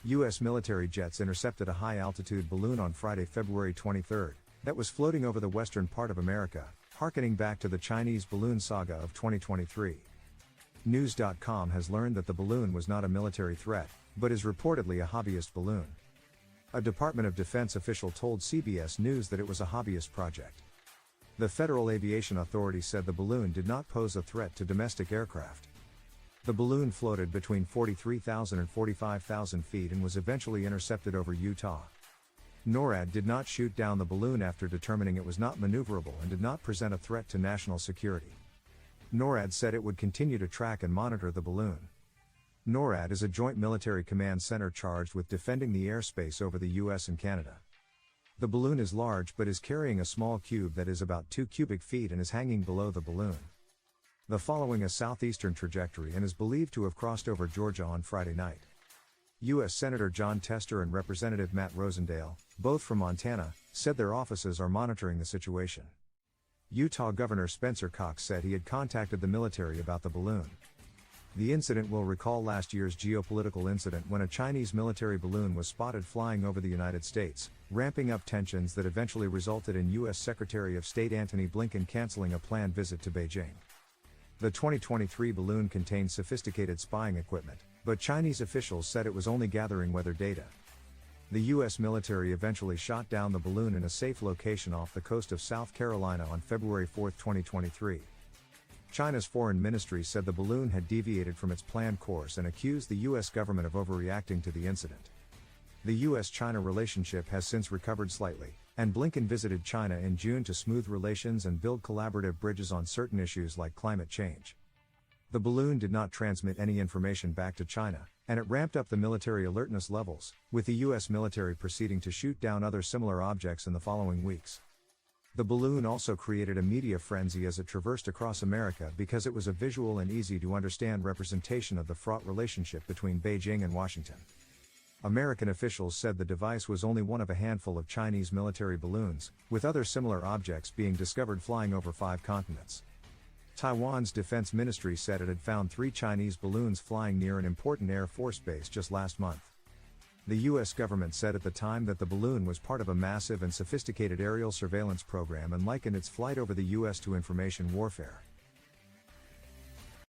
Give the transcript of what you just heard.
U.S. military jets intercepted a high-altitude balloon on Friday, February 23, that was floating over the western part of America, harkening back to the Chinese balloon saga of 2023. News.com has learned that the balloon was not a military threat, but is reportedly a hobbyist balloon. A Department of Defense official told CBS News that it was a hobbyist project. The Federal Aviation Authority said the balloon did not pose a threat to domestic aircraft. The balloon floated between 43,000 and 45,000 feet and was eventually intercepted over Utah. NORAD did not shoot down the balloon after determining it was not maneuverable and did not present a threat to national security. NORAD said it would continue to track and monitor the balloon. NORAD is a joint military command center charged with defending the airspace over the US and Canada. The balloon is large but is carrying a small cube that is about 2 cubic feet and is hanging below the balloon. The following a southeastern trajectory and is believed to have crossed over Georgia on Friday night. U.S. Senator John Tester and Representative Matt Rosendale, both from Montana, said their offices are monitoring the situation. Utah Governor Spencer Cox said he had contacted the military about the balloon. The incident will recall last year's geopolitical incident when a Chinese military balloon was spotted flying over the United States, ramping up tensions that eventually resulted in U.S. Secretary of State Antony Blinken canceling a planned visit to Beijing. The 2023 balloon contained sophisticated spying equipment, but Chinese officials said it was only gathering weather data. The U.S. military eventually shot down the balloon in a safe location off the coast of South Carolina on February 4, 2023. China's foreign ministry said the balloon had deviated from its planned course and accused the U.S. government of overreacting to the incident. The U.S.-China relationship has since recovered slightly, and Blinken visited China in June to smooth relations and build collaborative bridges on certain issues like climate change. The balloon did not transmit any information back to China, and it ramped up the military alertness levels, with the U.S. military proceeding to shoot down other similar objects in the following weeks. The balloon also created a media frenzy as it traversed across America because it was a visual and easy to understand representation of the fraught relationship between Beijing and Washington. American officials said the device was only one of a handful of Chinese military balloons, with other similar objects being discovered flying over 5 continents. Taiwan's defense ministry said it had found 3 Chinese balloons flying near an important Air Force base just last month. The U.S. government said at the time that the balloon was part of a massive and sophisticated aerial surveillance program and likened its flight over the U.S. to information warfare.